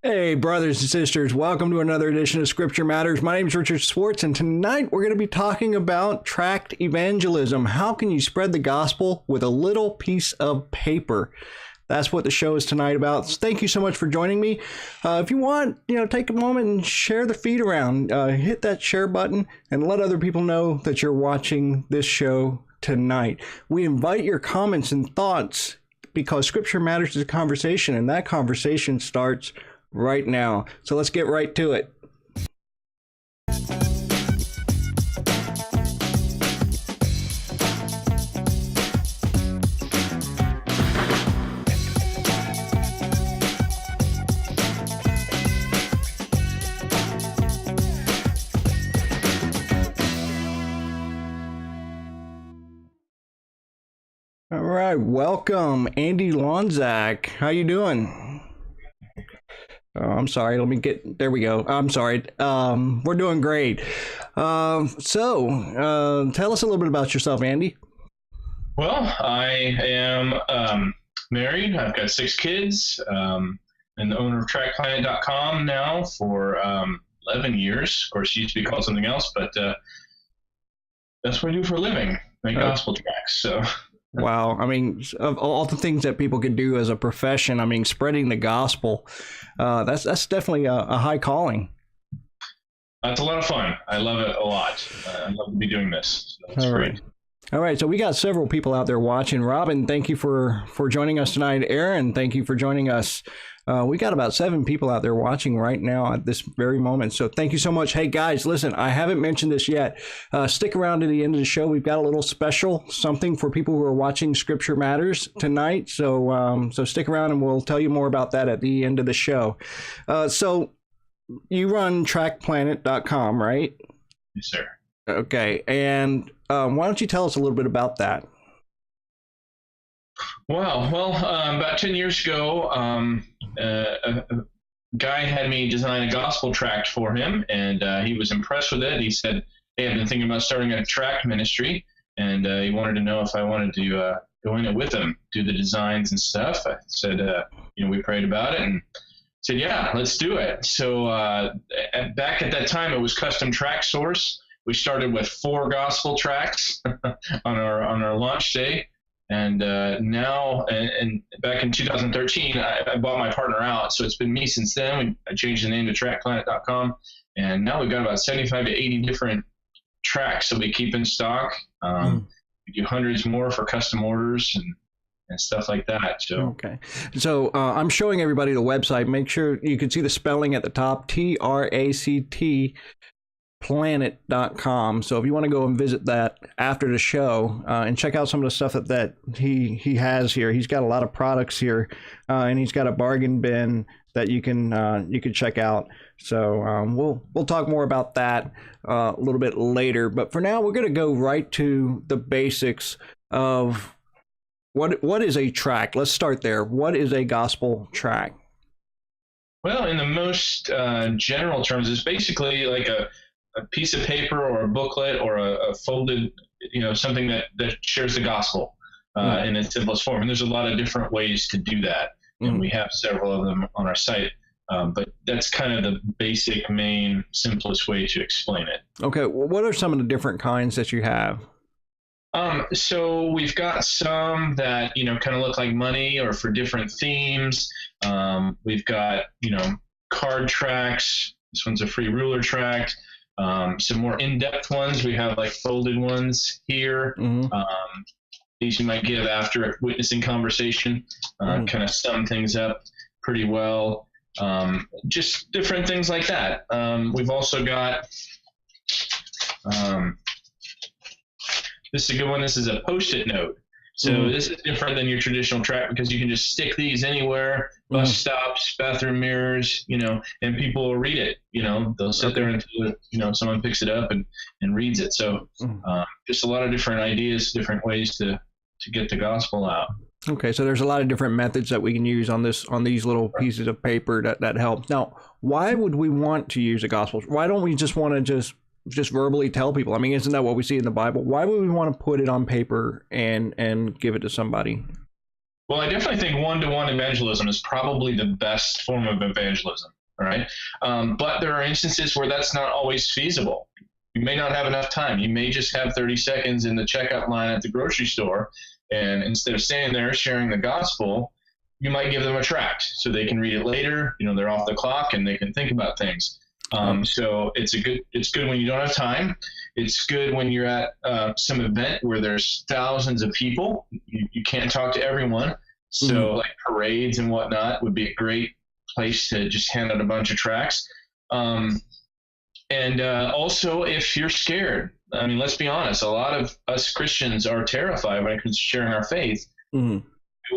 Hey, brothers and sisters, welcome to another edition of Scripture Matters. My name is Richard Swartz, and tonight we're going to be talking about tract evangelism. How can you spread the gospel with a little piece of paper? That's what the show is tonight about. Thank you so much for joining me. If you want, take a moment and share the feed around. Hit that share button and let other people know that you're watching this show tonight. We invite your comments and thoughts because Scripture Matters is a conversation, and that conversation starts right now. So let's get right to it. All right, welcome, Andy Lawniczak. How you doing? Oh, I'm sorry. There we go. I'm sorry. We're doing great. Tell us a little bit about yourself, Andy. Well, I am married. I've got 6 kids. And the owner of TractsClient.com now for 11 years. Of course, it used to be called something else, but that's what I do for a living. Make gospel tracts. So. Wow. I mean, of all the things that people can do as a profession, I mean, spreading the gospel, that's definitely a high calling. It's a lot of fun. I love it a lot. I love to be doing this. So that's great. All right. So we got several people out there watching. Robin, thank you for joining us tonight. Aaron, thank you for joining us. We got about 7 people out there watching right now at this very moment. So thank you so much. Hey, guys, listen, I haven't mentioned this yet. Stick around to the end of the show. We've got a little special something for people who are watching Scripture Matters tonight. So stick around and we'll tell you more about that at the end of the show. So you run TractsClient.com, right? Yes, sir. Okay. And why don't you tell us a little bit about that? Wow. Well, about 10 years ago, a guy had me design a gospel tract for him, and he was impressed with it. He said, "Hey, I've been thinking about starting a tract ministry," and he wanted to know if I wanted to go in it with him, do the designs and stuff. I said, we prayed about it, and said, "Yeah, let's do it." So back at that time, it was Custom Tract Source. We started with 4 gospel tracts on our launch day. And now, and back in 2013, I bought my partner out. So it's been me since then. I changed the name to TractsClient.com. And now we've got about 75 to 80 different tracts that we keep in stock. We do hundreds more for custom orders and stuff like that. So. Okay. So I'm showing everybody the website. Make sure you can see the spelling at the top, TRACT. Planet.com. So if you want to go and visit that after the show and check out some of the stuff that he has here, he's got a lot of products here, and he's got a bargain bin that you can check out. So we'll talk more about that a little bit later. But for now, we're going to go right to the basics of what is a tract. Let's start there. What is a gospel tract? Well, in the most general terms, it's basically like a piece of paper or a booklet or a folded, something that shares the gospel in its simplest form. And there's a lot of different ways to do that. And we have several of them on our site. But that's kind of the basic, main, simplest way to explain it. Okay. Well, what are some of the different kinds that you have? So we've got some that, kind of look like money or for different themes. We've got, card tracts. This one's a free ruler tract. Some more in-depth ones. We have like folded ones here. These you might give after a witnessing conversation, kind of sum things up pretty well. Just different things like that. We've also got, this is a good one. This is a Post-it note. So this is different than your traditional tract because you can just stick these anywhere, bus stops, bathroom mirrors, and people will read it. They'll sit there until, someone picks it up and reads it. So just a lot of different ideas, different ways to get the gospel out. Okay, so there's a lot of different methods that we can use on these little pieces of paper that help. Now, why would we want to use a gospel? Why don't we just want to just verbally tell people? I mean, isn't that what we see in the Bible? Why would we want to put it on paper and give it to somebody? Well, I definitely think one-to-one evangelism is probably the best form of evangelism. All right. But there are instances where that's not always feasible. You may not have enough time. You may just have 30 seconds in the checkout line at the grocery store. And instead of standing there sharing the gospel, you might give them a tract so they can read it later. They're off the clock and they can think about things. So it's good when you don't have time. It's good when you're at some event where there's thousands of people. You can't talk to everyone. So like parades and whatnot would be a great place to just hand out a bunch of tracts. And also, if you're scared, I mean, let's be honest, a lot of us Christians are terrified when it comes to sharing our faith. We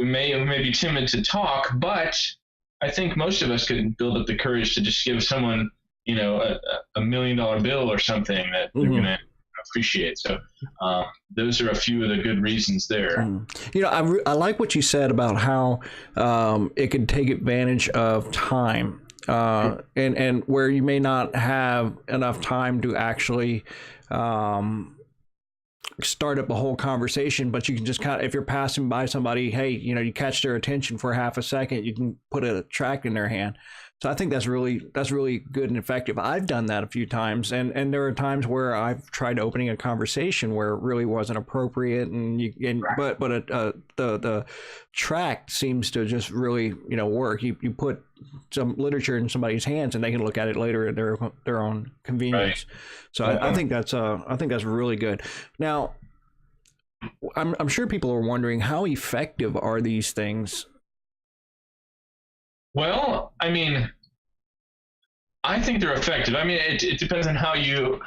may be timid to talk, but I think most of us could build up the courage to just give someone, a $1 million bill or something that they're going to appreciate. So those are a few of the good reasons there. I like what you said about how it can take advantage of time. And where you may not have enough time to actually start up a whole conversation, but you can just if you're passing by somebody, hey, you catch their attention for half a second, you can put a tract in their hand. So I think that's really good and effective. I've done that a few times, and there are times where I've tried opening a conversation where it really wasn't appropriate, but the tract seems to just really work. You put some literature in somebody's hands, and they can look at it later at their own convenience. Right. So I think that's really good. Now, I'm sure people are wondering, how effective are these things? Well, I mean, I think they're effective. I mean, it depends on how you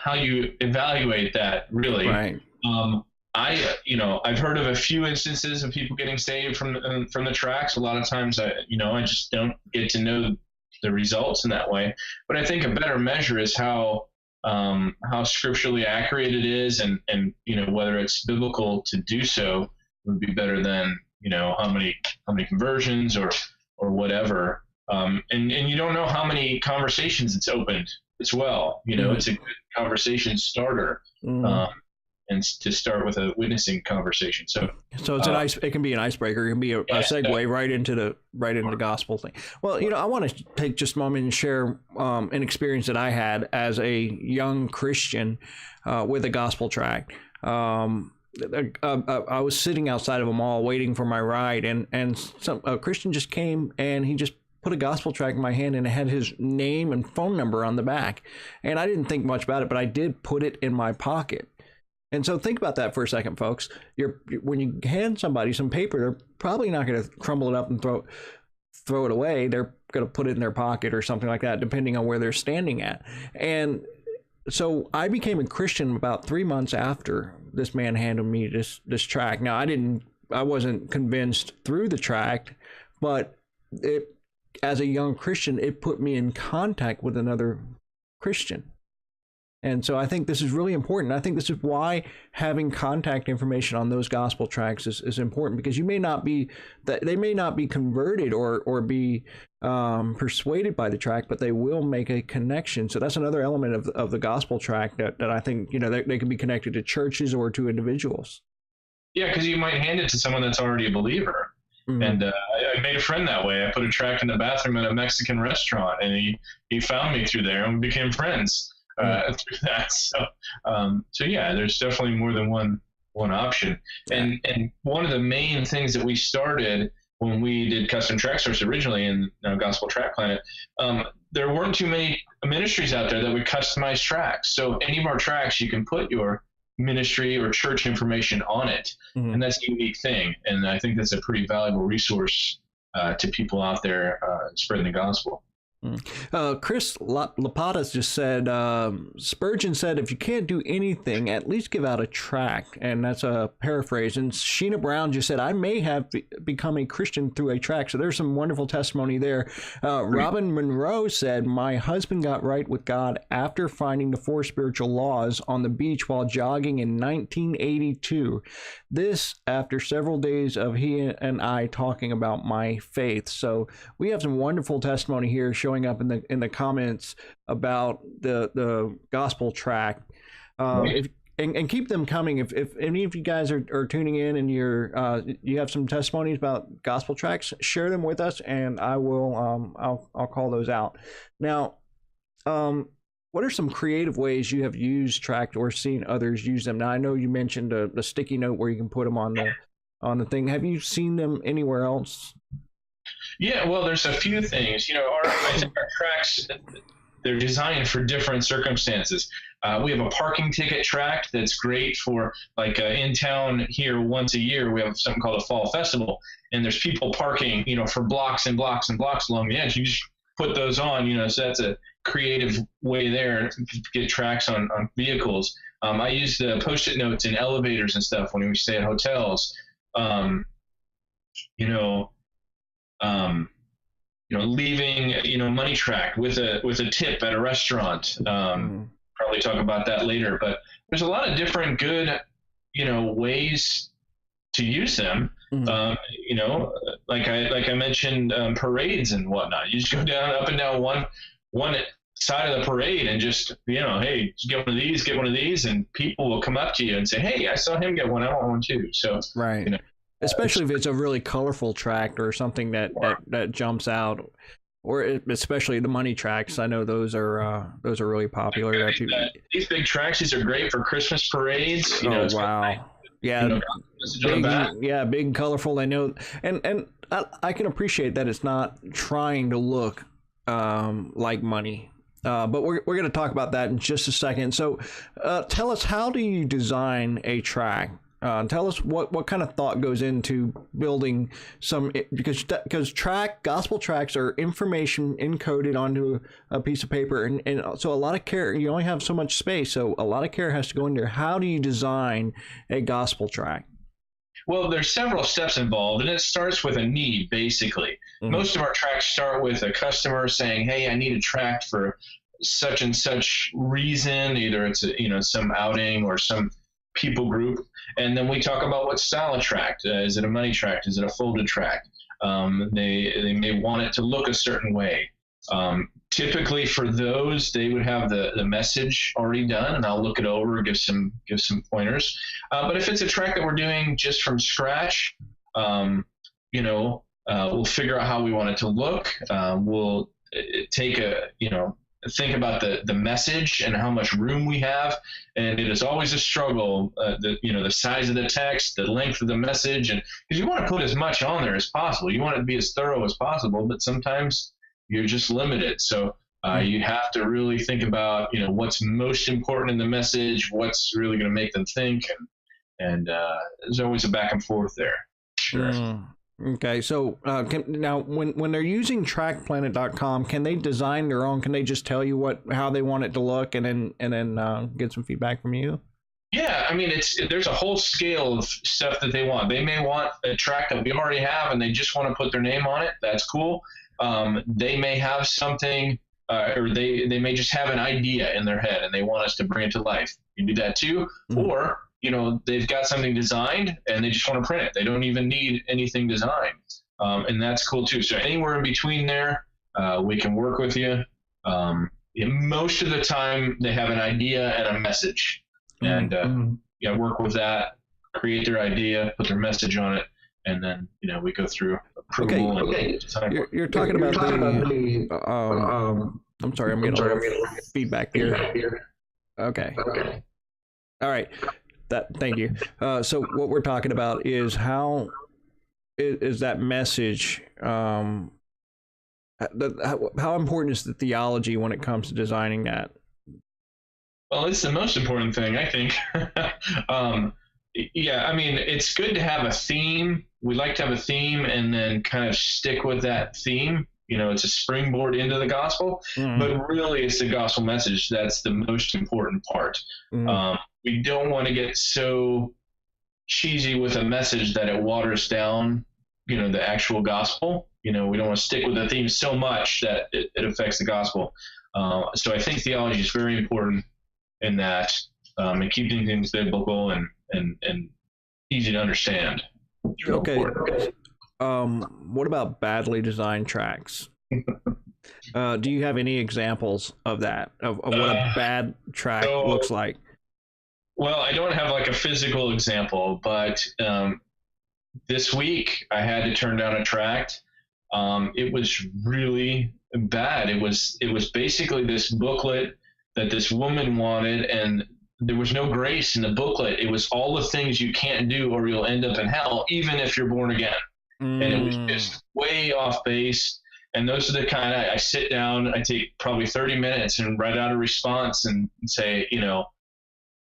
evaluate that, really. Right. I've heard of a few instances of people getting saved from the tracts. A lot of times, I just don't get to know the results in that way. But I think a better measure is how scripturally accurate it is, and whether it's biblical to do so would be better than how many conversions or whatever. And you don't know how many conversations it's opened as well. It's a good conversation starter. And to start with a witnessing conversation. So it's it can be an icebreaker. It can be a segue right into the gospel thing. Well, I want to take just a moment and share an experience that I had as a young Christian with a gospel tract. I was sitting outside of a mall waiting for my ride, and a Christian just came, and he just put a gospel tract in my hand, and it had his name and phone number on the back. And I didn't think much about it, but I did put it in my pocket. And so think about that for a second, folks. When you hand somebody some paper, they're probably not going to crumble it up and throw it away. They're going to put it in their pocket or something like that, depending on where they're standing at. And so I became a Christian about 3 months after this man handed me this tract. Now, I wasn't convinced through the tract, but as a young Christian, it put me in contact with another Christian. And so I think this is really important. I think this is why having contact information on those gospel tracts is important, because they may not be converted or be persuaded by the tract, but they will make a connection. So that's another element of the gospel tract that I think they can be connected to churches or to individuals. Yeah, because you might hand it to someone that's already a believer. And I made a friend that way. I put a tract in the bathroom at a Mexican restaurant, and he found me through there, and we became friends through that. So yeah, there's definitely more than one option. And one of the main things that we started when we did custom tract source originally in Gospel Tract Planet, there weren't too many ministries out there that would customize tracts. So any of our tracts, you can put your ministry or church information on it, and that's a unique thing. And I think that's a pretty valuable resource to people out there spreading the gospel. Chris Lapatas just said, Spurgeon said, if you can't do anything, at least give out a tract. And that's a paraphrase. And Sheena Brown just said, I may have become a Christian through a tract. So there's some wonderful testimony there. Robin Monroe said, my husband got right with God after finding the 4 spiritual laws on the beach while jogging in 1982. This after several days of he and I talking about my faith. So we have some wonderful testimony here showing up in the comments about the gospel tract. and keep them coming. If any of you guys are tuning in and you have some testimonies about gospel tracts, share them with us, and I will I'll call those out. Now, what are some creative ways you have used tract or seen others use them? Now, I know you mentioned the sticky note where you can put them on the thing. Have you seen them anywhere else? Yeah, well, there's a few things. I think our tracts, they're designed for different circumstances. We have a parking ticket tract that's great for, like, in town here once a year. We have something called a fall festival, and there's people parking, for blocks and blocks and blocks along the edge. You just put those on, so that's a creative way there to get tracts on vehicles. I use the Post-it notes in elevators and stuff when we stay at hotels. Leaving, money tract with a tip at a restaurant. Probably talk about that later, but there's a lot of different good, ways to use them. Like I mentioned, parades and whatnot. You just go up and down one side of the parade and just, hey, get one of these, and people will come up to you and say, hey, I saw him get one, I want one too. So, right. Especially if it's a really colorful tract or something that jumps out, or especially the money tracts. I know those are really popular. These big tracts, these are great for Christmas parades. Wow. Yeah. Big and colorful. I know, and I can appreciate that it's not trying to look like money. But we're going to talk about that in just a second. So tell us, how do you design a tract? Tell us what kind of thought goes into building some, because gospel tracts are information encoded onto a piece of paper, and so a lot of care. You only have so much space, so a lot of care has to go in there. How do you design a gospel tract? Well, there's several steps involved, and it starts with a need, basically. Mm-hmm. Most of our tracts start with a customer saying, hey, I need a tract for such and such reason. Either it's some outing or some people group, and then we talk about what style of tract. Is it a money tract? Is it a folded tract? They may want it to look a certain way. Typically for those, they would have the message already done, and I'll look it over, give some pointers. But if it's a tract that we're doing just from scratch, we'll figure out how we want it to look. We'll take think about the message and how much room we have, and it is always a struggle. The size of the text, the length of the message, and because you want to put as much on there as possible, you want it to be as thorough as possible, but sometimes you're just limited. So you have to really think about what's most important in the message, what's really going to make them think, and there's always a back and forth there. Sure. Okay, so now when they're using TractPlanet.com, can they design their own? Can they just tell you how they want it to look, and then get some feedback from you? Yeah, I mean, there's a whole scale of stuff that they want. They may want a tract that we already have, and they just want to put their name on it. That's cool. They may have something, or they may just have an idea in their head, and they want us to bring it to life. You do that too, or they've got something designed and they just want to print it. They don't even need anything designed. And that's cool too. So anywhere in between there, we can work with you. Most of the time they have an idea and a message, and work with that, create their idea, put their message on it, and then, we go through approval. Okay. You're talking about the, I'm sorry, I'm getting a little feedback here. Okay. All right. Thank you. So what we're talking about is how is that message, how important is the theology when it comes to designing that? Well, it's the most important thing, I think. Yeah, I mean, it's good to have a theme. We like to have a theme and then kind of stick with that theme. It's a springboard into the gospel, but really it's the gospel message that's the most important part. We don't want to get so cheesy with a message that it waters down, the actual gospel. We don't want to stick with the theme so much that it affects the gospel. So I think theology is very important in that, and keeping things biblical and easy to understand. Okay. What about badly designed tracts? Do you have any examples of that, of what a bad tract looks like? Well, I don't have like a physical example, but this week I had to turn down a tract. It was really bad. It was basically this booklet that this woman wanted, and there was no grace in the booklet. It was all the things you can't do or you'll end up in hell, even if you're born again. And it was just way off base. And those are the kind I sit down, I take probably 30 minutes and write out a response and say,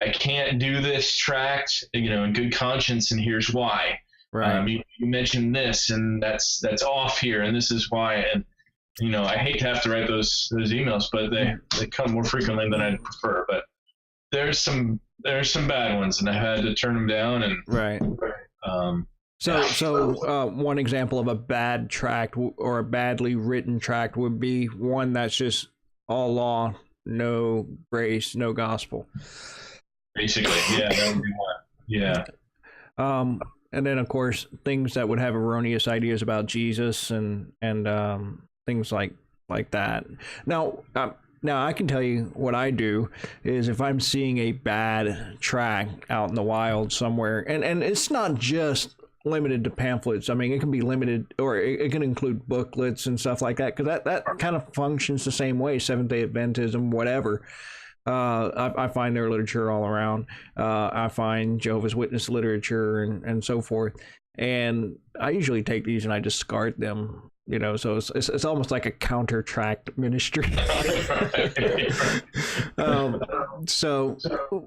I can't do this tract, in good conscience, and here's why. Right. You mentioned this, and that's off here, and this is why. And I hate to have to write those emails, but they come more frequently than I'd prefer. But there's some bad ones, and I had to turn them down. And right. So one example of a bad tract or a badly written tract would be one that's just all law, no grace, no gospel. Basically, yeah, that would be one. Yeah. And then of course things that would have erroneous ideas about Jesus and things like that. Now I can tell you what I do is if I'm seeing a bad tract out in the wild somewhere, and it's not just limited to pamphlets. I mean, it can be limited, or it can include booklets and stuff like that, because that kind of functions the same way. Seventh-day Adventism, whatever. I find their literature all around. I find Jehovah's Witness literature and so forth. And I usually take these and I discard them. So it's almost like a counter tract ministry. So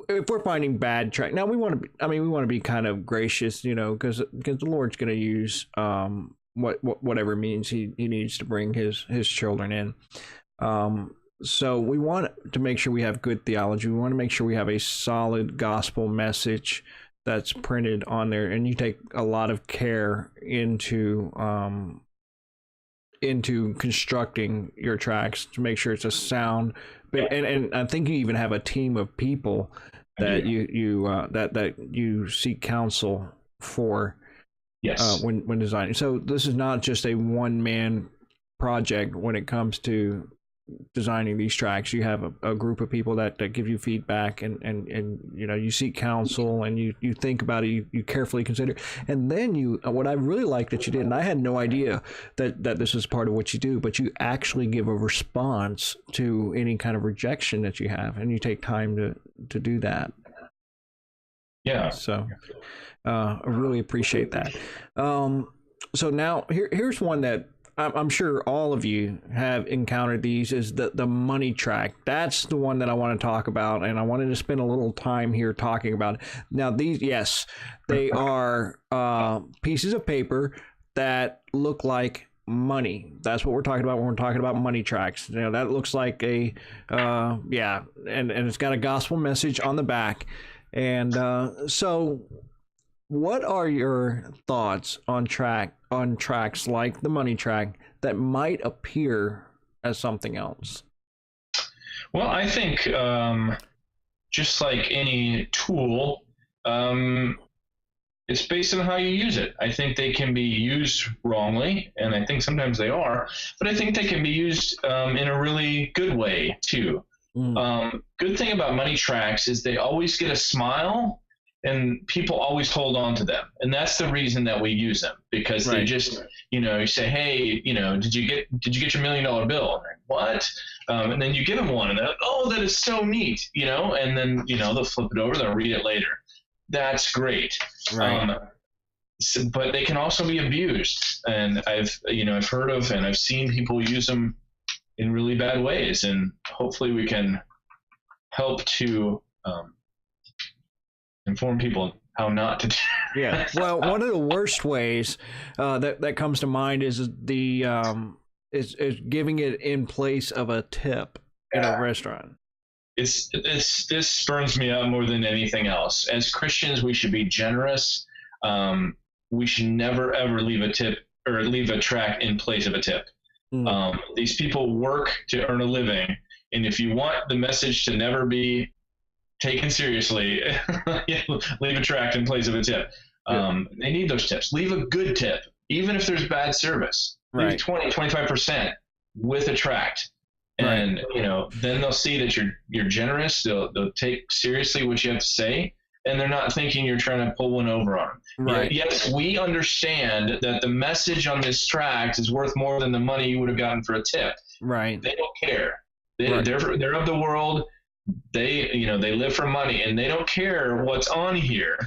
if we're finding bad tract, now we want to be kind of gracious, because the Lord's going to use whatever means he needs to bring his children in. So we want to make sure we have good theology. We want to make sure we have a solid gospel message that's printed on there, and you take a lot of care into constructing your tracts to make sure it's a sound. And I think you even have a team of people that you seek counsel for. Yes. When designing. So this is not just a one-man project when it comes to designing these tracts. You have a group of people that give you feedback, and you seek counsel, and you think about it, you carefully consider, and then what I really like that you did, and I had no idea that this is part of what you do, but you actually give a response to any kind of rejection that you have, and you take time to do that. Yeah. So I really appreciate that. So now here's one that I'm sure all of you have encountered. These is the money tract. That's the one that I want to talk about, and I wanted to spend a little time here talking about it. Now these, yes, they are pieces of paper that look like money. That's what we're talking about when we're talking about money tracts. That looks like and it's got a gospel message on the back. And so what are your thoughts on tracts like the money tract that might appear as something else? Well, I think just like any tool, it's based on how you use it. I think they can be used wrongly, and I think sometimes they are, but I think they can be used in a really good way too. Good thing about money tracts is they always get a smile, and people always hold on to them. And that's the reason that we use them, because they just, you say, hey, did you get your $1 million bill? Like, what? And then you give them one, and they're like, oh, that is so neat, and then, they'll flip it over, they'll read it later. That's great. Right. But they can also be abused. And I've heard of, and I've seen people use them in really bad ways. And hopefully we can help to inform people how not to do. Yeah. Well, one of the worst ways that comes to mind is is giving it in place of a tip in a restaurant. This burns me up more than anything else. As Christians, we should be generous. We should never ever leave a tip or leave a tract in place of a tip. These people work to earn a living, and if you want the message to never be taken seriously, leave a tract in place of a tip. They need those tips. Leave a good tip, even if there's bad service. Leave 20-25% with a tract. And then they'll see that you're generous. They'll take seriously what you have to say, and they're not thinking you're trying to pull one over on them. Right. Yes, we understand that the message on this tract is worth more than the money you would have gotten for a tip. Right. They don't care. They're of the world. They live for money, and they don't care what's on here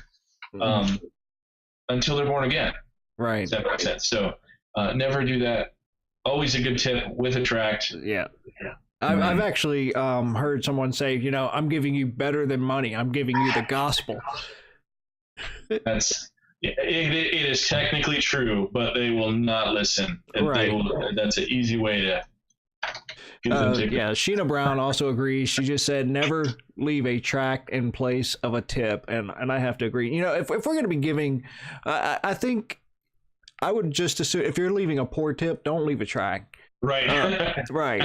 until they're born again. Right. Does that make sense? So never do that. Always a good tip with a tract. Yeah. I've actually heard someone say, I'm giving you better than money. I'm giving you the gospel. It is technically true, but they will not listen. And right. That's an easy way to get them to. Yeah, Sheena Brown also agrees. She just said never leave a tract in place of a tip. And I have to agree. If we're going to be giving, I think I would just assume if you're leaving a poor tip, don't leave a tract. Right. Right.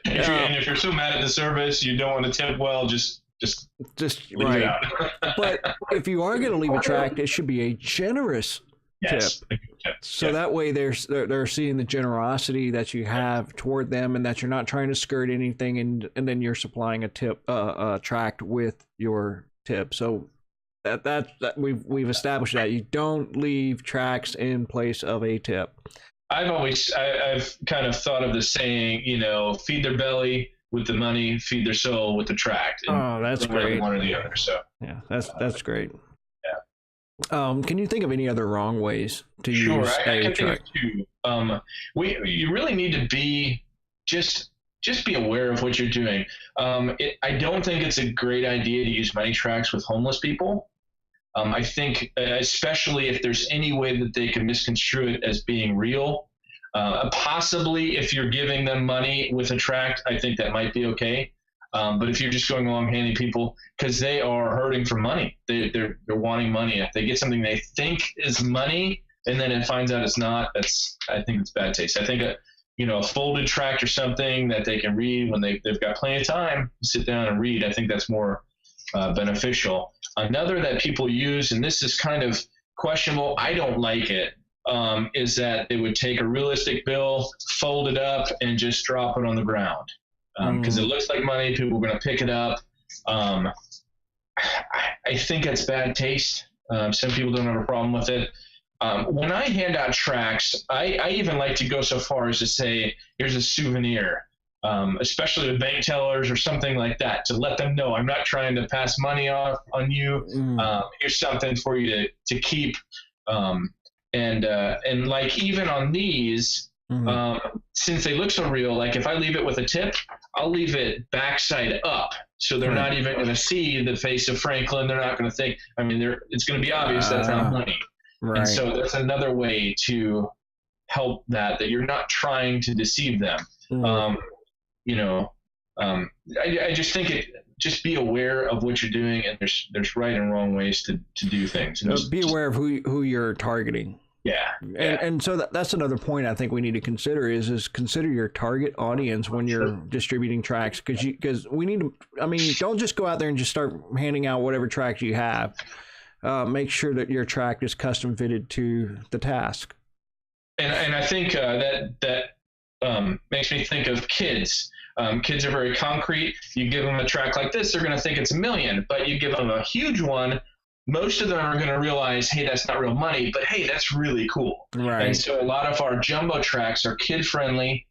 And if you're so mad at the service, you don't want to tip well, just leave right. it out. But if you are going to leave a tract, it should be a generous tip. So that way they're seeing the generosity that you have toward them, and that you're not trying to skirt anything, and then you're supplying a tip, a tract with your tip. So that we've established that you don't leave tracts in place of a tip. I've kind of thought of the saying, feed their belly with the money, feed their soul with the tract. Oh, that's great. One or the other. So yeah, that's great. Yeah. Can you think of any other wrong ways to use I can tract? think of two. You really need to be just be aware of what you're doing. I don't think it's a great idea to use money tracts with homeless people. I think, especially if there's any way that they can misconstrue it as being real, possibly if you're giving them money with a tract, I think that might be okay. But if you're just going along handing people, because they are hurting for money, they're wanting money. If they get something they think is money and then it finds out it's not, I think it's bad taste. I think a folded tract or something that they can read when they've got plenty of time to sit down and read, I think that's more beneficial. Another that people use, and this is kind of questionable, I don't like it, is that they would take a realistic bill, fold it up, and just drop it on the ground. Because it looks like money, people are going to pick it up. I think that's bad taste. Some people don't have a problem with it. When I hand out tracts, I even like to go so far as to say, here's a souvenir. Especially with bank tellers or something like that, to let them know I'm not trying to pass money off on you. Here's something for you to keep. And like even on these, since they look so real, like if I leave it with a tip, I'll leave it backside up. So they're not even going to see the face of Franklin. They're not going to think, it's going to be obvious that's not money. Right. And so that's another way to help that you're not trying to deceive them. I just think just be aware of what you're doing, and there's right and wrong ways to do things. Be aware of who you're targeting. Yeah. And so that's another point I think we need to consider is consider your target audience when you're distributing tracts, because we need to, don't just go out there and just start handing out whatever tract you have. Make sure that your tract is custom fitted to the task. And I think that makes me think of kids. Kids are very concrete. You give them a tract like this, they're going to think it's $1 million. But you give them a huge one, most of them are going to realize, hey, that's not real money, but hey, that's really cool. Right. And so a lot of our jumbo tracts are kid-friendly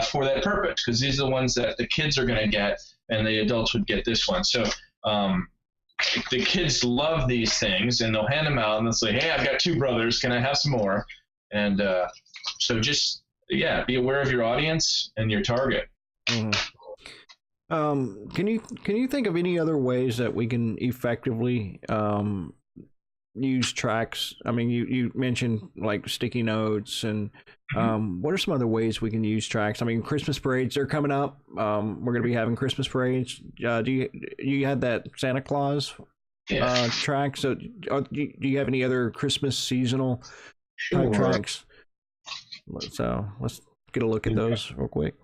for that purpose, because these are the ones that the kids are going to get, and the adults would get this one. So the kids love these things, and they'll hand them out, and they'll say, hey, I've got 2 brothers. Can I have some more? And so just, be aware of your audience and your target. Can you think of any other ways that we can effectively use tracts? You mentioned like sticky notes, and what are some other ways we can use tracts? Christmas parades are coming up. We're going to be having Christmas parades. Do you had that Santa Claus tract? So do you have any other Christmas seasonal type tracts? So let's get a look at those real quick.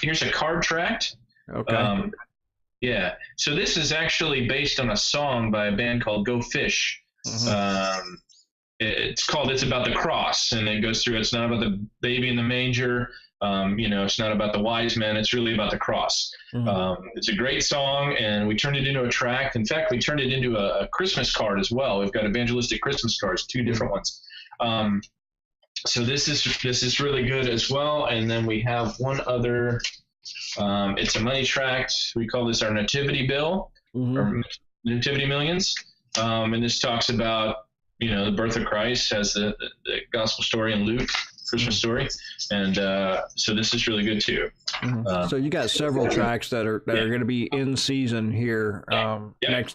Here's a card tract. Okay. So this is actually based on a song by a band called Go Fish. It's about the cross, and it goes through, it's not about the baby in the manger. It's not about the wise men. It's really about the cross. It's a great song, and we turned it into a tract. In fact, we turned it into a Christmas card as well. We've got evangelistic Christmas cards, 2 different ones. So this is really good as well. And then we have one other. It's a money tract. We call this our Nativity Bill, or Nativity Millions. And this talks about the birth of Christ as the gospel story in Luke. Christmas story, and so this is really good too. So you got several tracks that are going to be in season here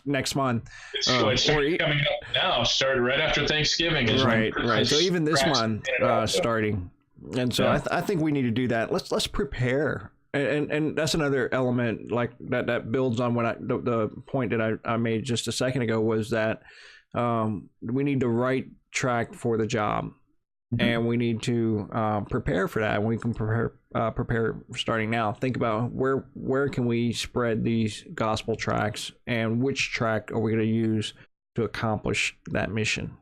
next month. It's coming up now. Started right after Thanksgiving. Right. So even this month starting, and so I think we need to do that. Let's prepare. And that's another element like that builds on what the point that I made just a second ago was that we need the right track for the job. And we need to prepare for that. We can prepare starting now. Think about where can we spread these gospel tracts, and which track are we going to use to accomplish that mission.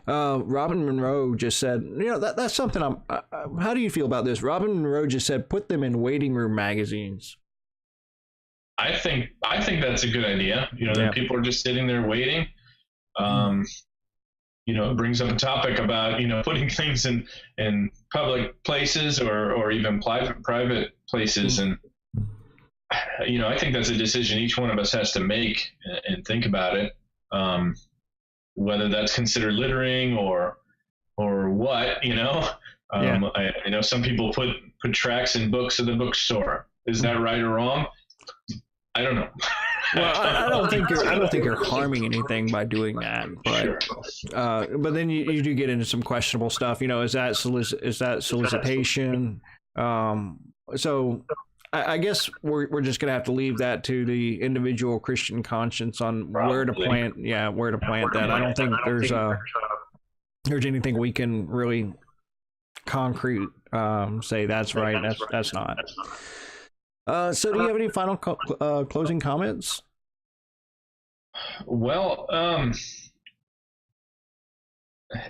Robin Monroe just said, that's something how do you feel about this? Robin Monroe just said, put them in waiting room magazines. I think that's a good idea. That people are just sitting there waiting. It brings up a topic about, putting things in public places or even private places. And, I think that's a decision each one of us has to make and think about it. Whether that's considered littering or what, I know some people put tracts in books at the bookstore. Is that right or wrong? I don't know. Well, I don't think you're harming anything by doing that, but then you do get into some questionable stuff. Is that solicitation? So I guess we're just gonna have to leave that to the individual Christian conscience on where to plant that. I don't think there's anything we can really concrete say that's right. That's not. So do you have any final closing comments? Well,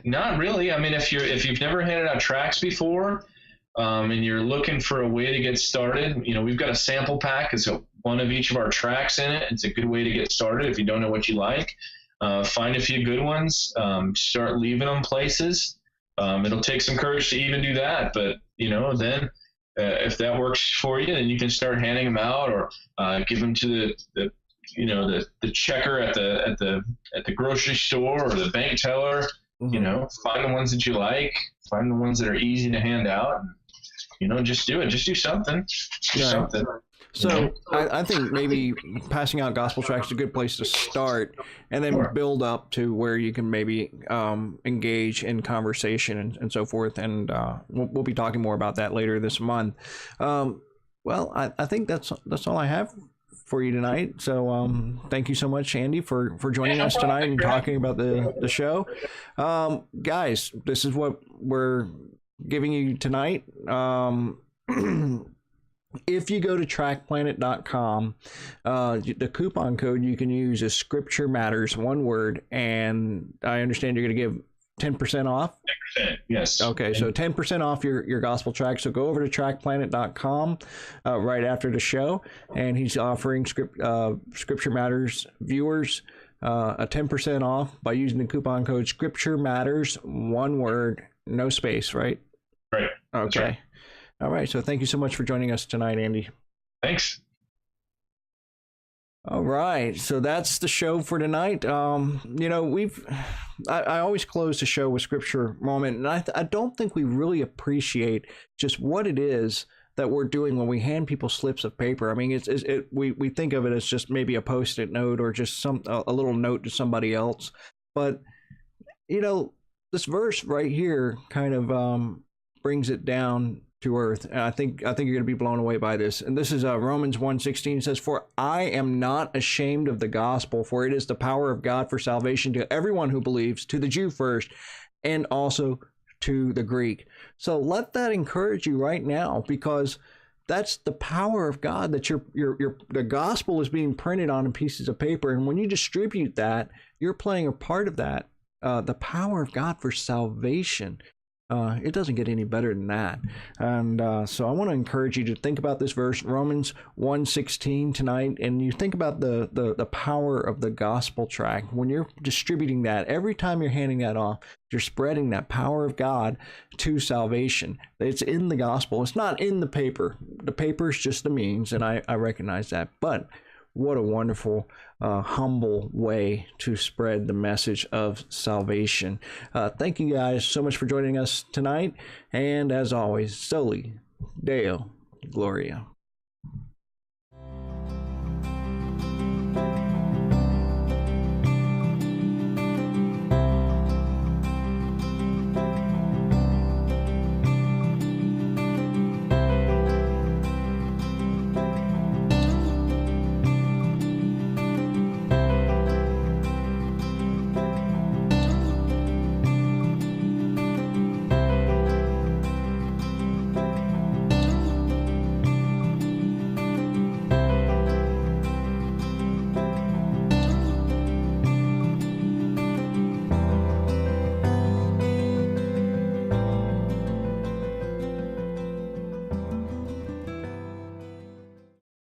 not really. I mean, if you've never handed out tracts before, and you're looking for a way to get started, we've got a sample pack. It's one of each of our tracts in it. It's a good way to get started if you don't know what you like. Find a few good ones. Start leaving them places. It'll take some courage to even do that, but then. If that works for you, then you can start handing them out, or give them to the checker at the grocery store or the bank teller. Find the ones that you like, find the ones that are easy to hand out, and just do it. Just do something. Something. So I think maybe passing out gospel tracts is a good place to start, and then build up to where you can maybe engage in conversation and so forth. And we'll be talking more about that later this month. Well, I think that's all I have for you tonight. So thank you so much, Andy, for joining us tonight and talking about the show. Guys, this is what we're giving you tonight. If you go to trackplanet.com, the coupon code you can use is Scripture Matters, one word, and I understand you're going to give 10% off? 10%, yes. Okay, so 10% off your gospel track. So go over to trackplanet.com right after the show, and he's offering Scripture Matters viewers a 10% off by using the coupon code Scripture Matters, one word, no space, right? Right. Okay. Right. All right. So thank you so much for joining us tonight, Andy. Thanks. All right. So that's the show for tonight. I always close the show with scripture moment, and I don't think we really appreciate just what it is that we're doing when we hand people slips of paper. I mean, we think of it as just maybe a Post-it note or just a little note to somebody else. But, this verse right here kind of brings it down to earth. And I think you're going to be blown away by this. And this is Romans 1:16 says, "For I am not ashamed of the gospel, for it is the power of God for salvation to everyone who believes, to the Jew first, and also to the Greek." So let that encourage you right now, because that's the power of God, that the gospel is being printed on pieces of paper. And when you distribute that, you're playing a part of that, the power of God for salvation. It doesn't get any better than that. And so I want to encourage you to think about this verse, Romans 1:16 tonight, and you think about the power of the gospel tract. When you're distributing that, every time you're handing that off, you're spreading that power of God to salvation. It's in the gospel. It's not in the paper. The paper is just the means, and I recognize that. But what a wonderful, humble way to spread the message of salvation. Thank you guys so much for joining us tonight. And as always, Soli Deo Gloria.